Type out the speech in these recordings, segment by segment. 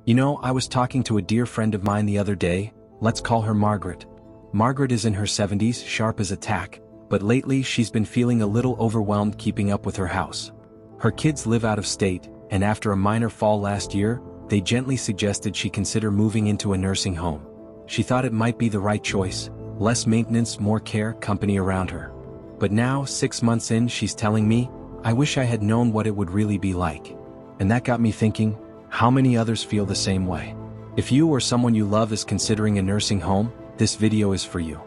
You know, I was talking to a dear friend of mine the other day. Let's call her Margaret. Margaret is in her 70s, sharp as a tack, but lately she's been feeling a little overwhelmed keeping up with her house. Her kids live out of state, and after a minor fall last year, they gently suggested she consider moving into a nursing home. She thought it might be the right choice, less maintenance, more care, company around her. But now, 6 months in, she's telling me, I wish I had known what it would really be like. And that got me thinking, how many others feel the same way? If you or someone you love is considering a nursing home, this video is for you.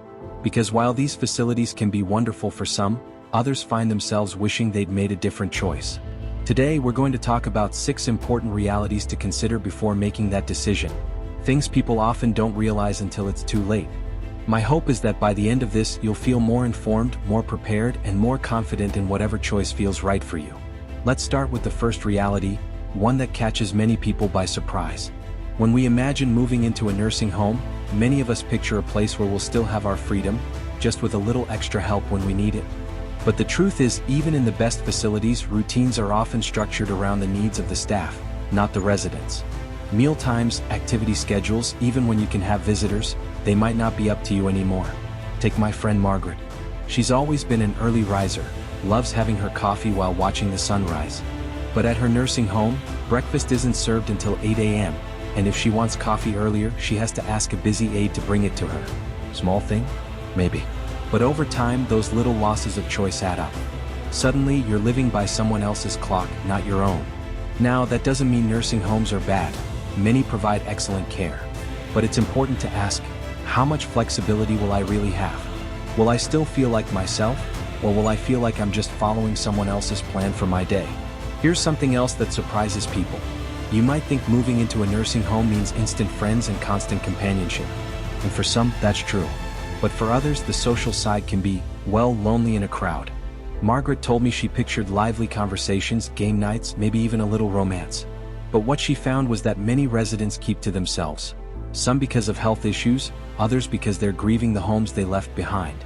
Because while these facilities can be wonderful for some, others find themselves wishing they'd made a different choice. Today we're going to talk about 6 important realities to consider before making that decision. Things people often don't realize until it's too late. My hope is that by the end of this you'll feel more informed, more prepared, and more confident in whatever choice feels right for you. Let's start with the first reality, one that catches many people by surprise. When we imagine moving into a nursing home, many of us picture a place where we'll still have our freedom, just with a little extra help when we need it. But the truth is, even in the best facilities, routines are often structured around the needs of the staff, not the residents. Meal times, activity schedules, even when you can have visitors, they might not be up to you anymore. Take my friend Margaret. She's always been an early riser, loves having her coffee while watching the sunrise. But at her nursing home, breakfast isn't served until 8 a.m., and if she wants coffee earlier, she has to ask a busy aide to bring it to her. Small thing? Maybe. But over time, those little losses of choice add up. Suddenly, you're living by someone else's clock, not your own. Now, that doesn't mean nursing homes are bad. Many provide excellent care. But it's important to ask, how much flexibility will I really have? Will I still feel like myself, or will I feel like I'm just following someone else's plan for my day? Here's something else that surprises people. You might think moving into a nursing home means instant friends and constant companionship. And for some, that's true. But for others, the social side can be, well, lonely in a crowd. Margaret told me she pictured lively conversations, game nights, maybe even a little romance. But what she found was that many residents keep to themselves. Some because of health issues, others because they're grieving the homes they left behind.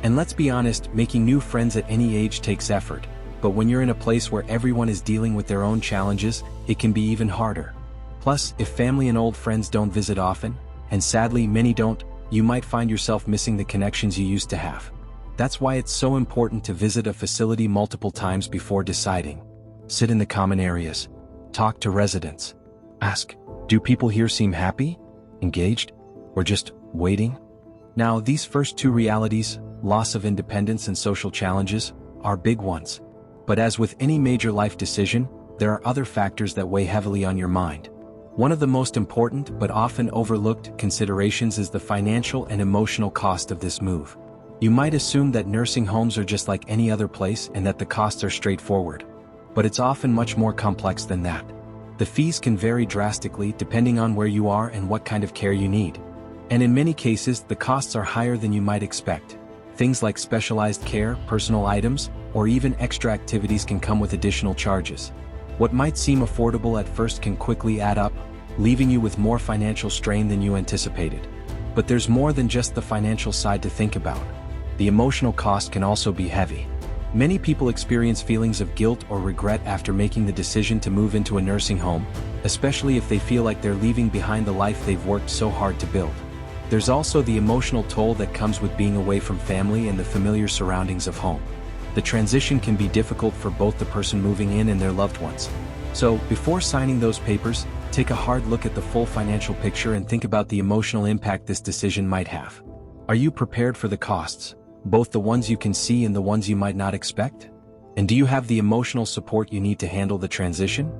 And let's be honest, making new friends at any age takes effort. But when you're in a place where everyone is dealing with their own challenges, it can be even harder. Plus, if family and old friends don't visit often, and sadly many don't, you might find yourself missing the connections you used to have. That's why it's so important to visit a facility multiple times before deciding. Sit in the common areas. Talk to residents. Ask, do people here seem happy, engaged, or just waiting? Now, these first 2 realities, loss of independence and social challenges, are big ones. But as with any major life decision, there are other factors that weigh heavily on your mind. One of the most important but often overlooked considerations is the financial and emotional cost of this move. You might assume that nursing homes are just like any other place and that the costs are straightforward. But it's often much more complex than that. The fees can vary drastically depending on where you are and what kind of care you need. And in many cases, the costs are higher than you might expect. Things like specialized care, personal items, or even extra activities can come with additional charges. What might seem affordable at first can quickly add up, leaving you with more financial strain than you anticipated. But there's more than just the financial side to think about. The emotional cost can also be heavy. Many people experience feelings of guilt or regret after making the decision to move into a nursing home, especially if they feel like they're leaving behind the life they've worked so hard to build. There's also the emotional toll that comes with being away from family and the familiar surroundings of home. The transition can be difficult for both the person moving in and their loved ones. So, before signing those papers, take a hard look at the full financial picture and think about the emotional impact this decision might have. Are you prepared for the costs, both the ones you can see and the ones you might not expect? And do you have the emotional support you need to handle the transition?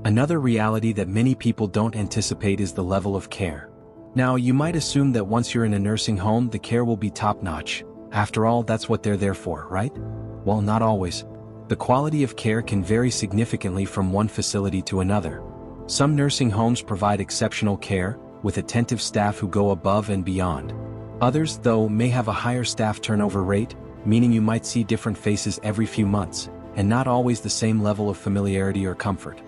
Another reality that many people don't anticipate is the level of care. Now, you might assume that once you're in a nursing home, the care will be top-notch. After all, that's what they're there for, right? Well, not always. The quality of care can vary significantly from one facility to another. Some nursing homes provide exceptional care, with attentive staff who go above and beyond. Others, though, may have a higher staff turnover rate, meaning you might see different faces every few months, and not always the same level of familiarity or comfort.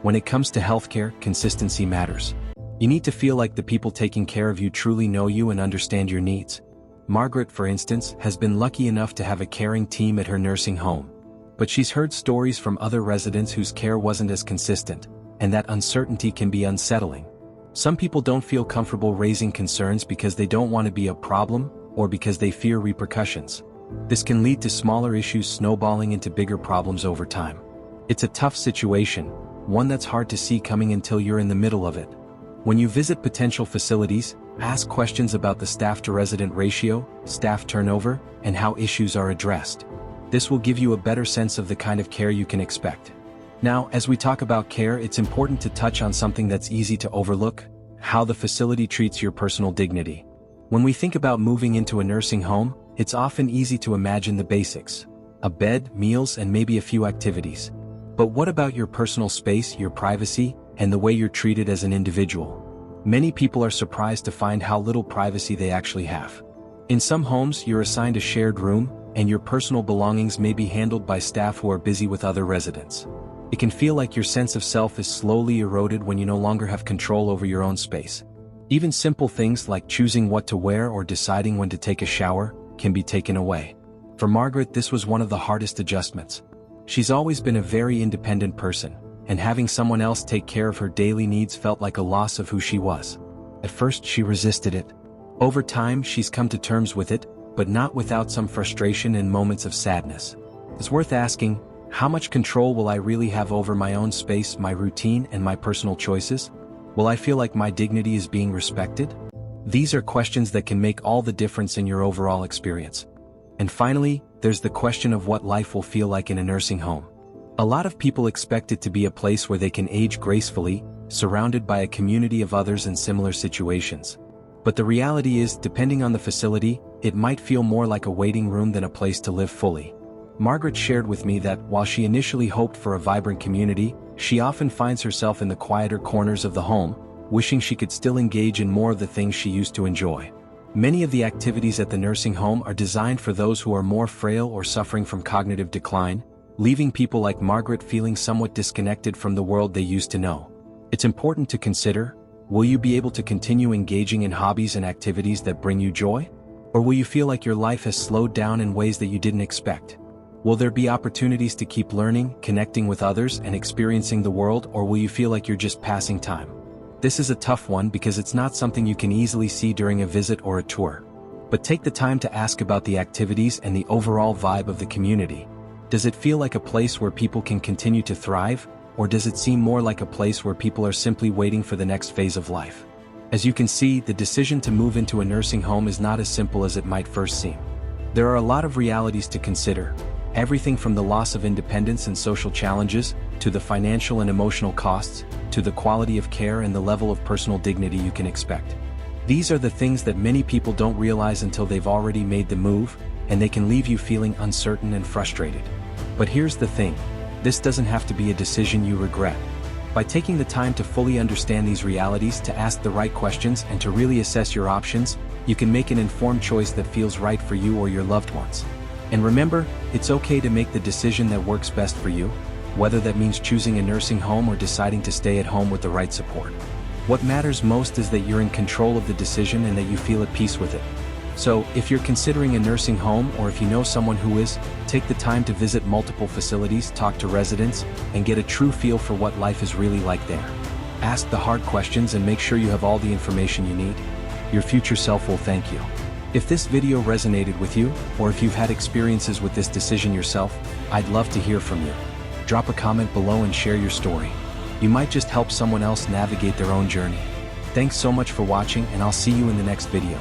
When it comes to healthcare, consistency matters. You need to feel like the people taking care of you truly know you and understand your needs. Margaret, for instance, has been lucky enough to have a caring team at her nursing home. But she's heard stories from other residents whose care wasn't as consistent, and that uncertainty can be unsettling. Some people don't feel comfortable raising concerns because they don't want to be a problem or because they fear repercussions. This can lead to smaller issues snowballing into bigger problems over time. It's a tough situation, one that's hard to see coming until you're in the middle of it. When you visit potential facilities, ask questions about the staff-to-resident ratio, staff turnover, and how issues are addressed. This will give you a better sense of the kind of care you can expect. Now, as we talk about care, it's important to touch on something that's easy to overlook: how the facility treats your personal dignity. When we think about moving into a nursing home, it's often easy to imagine the basics: a bed, meals, and maybe a few activities. But what about your personal space, your privacy, and the way you're treated as an individual? Many people are surprised to find how little privacy they actually have. In some homes, you're assigned a shared room, and your personal belongings may be handled by staff who are busy with other residents. It can feel like your sense of self is slowly eroded when you no longer have control over your own space. Even simple things like choosing what to wear or deciding when to take a shower can be taken away. For Margaret, this was one of the hardest adjustments. She's always been a very independent person, and having someone else take care of her daily needs felt like a loss of who she was. At first, she resisted it. Over time, she's come to terms with it, but not without some frustration and moments of sadness. It's worth asking, how much control will I really have over my own space, my routine, and my personal choices? Will I feel like my dignity is being respected? These are questions that can make all the difference in your overall experience. And finally, there's the question of what life will feel like in a nursing home. A lot of people expect it to be a place where they can age gracefully, surrounded by a community of others in similar situations. But the reality is, depending on the facility, it might feel more like a waiting room than a place to live fully. Margaret shared with me that while she initially hoped for a vibrant community, she often finds herself in the quieter corners of the home, wishing she could still engage in more of the things she used to enjoy. Many of the activities at the nursing home are designed for those who are more frail or suffering from cognitive decline, leaving people like Margaret feeling somewhat disconnected from the world they used to know. It's important to consider: will you be able to continue engaging in hobbies and activities that bring you joy? Or will you feel like your life has slowed down in ways that you didn't expect? Will there be opportunities to keep learning, connecting with others, and experiencing the world, or will you feel like you're just passing time? This is a tough one because it's not something you can easily see during a visit or a tour. But take the time to ask about the activities and the overall vibe of the community. Does it feel like a place where people can continue to thrive, or does it seem more like a place where people are simply waiting for the next phase of life? As you can see, the decision to move into a nursing home is not as simple as it might first seem. There are a lot of realities to consider. Everything from the loss of independence and social challenges, to the financial and emotional costs, to the quality of care and the level of personal dignity you can expect. These are the things that many people don't realize until they've already made the move, and they can leave you feeling uncertain and frustrated. But here's the thing: this doesn't have to be a decision you regret. By taking the time to fully understand these realities, to ask the right questions, and to really assess your options, you can make an informed choice that feels right for you or your loved ones. And remember, it's okay to make the decision that works best for you, whether that means choosing a nursing home or deciding to stay at home with the right support. What matters most is that you're in control of the decision and that you feel at peace with it. So, if you're considering a nursing home, or if you know someone who is, take the time to visit multiple facilities, talk to residents, and get a true feel for what life is really like there. Ask the hard questions and make sure you have all the information you need. Your future self will thank you. If this video resonated with you, or if you've had experiences with this decision yourself, I'd love to hear from you. Drop a comment below and share your story. You might just help someone else navigate their own journey. Thanks so much for watching, and I'll see you in the next video.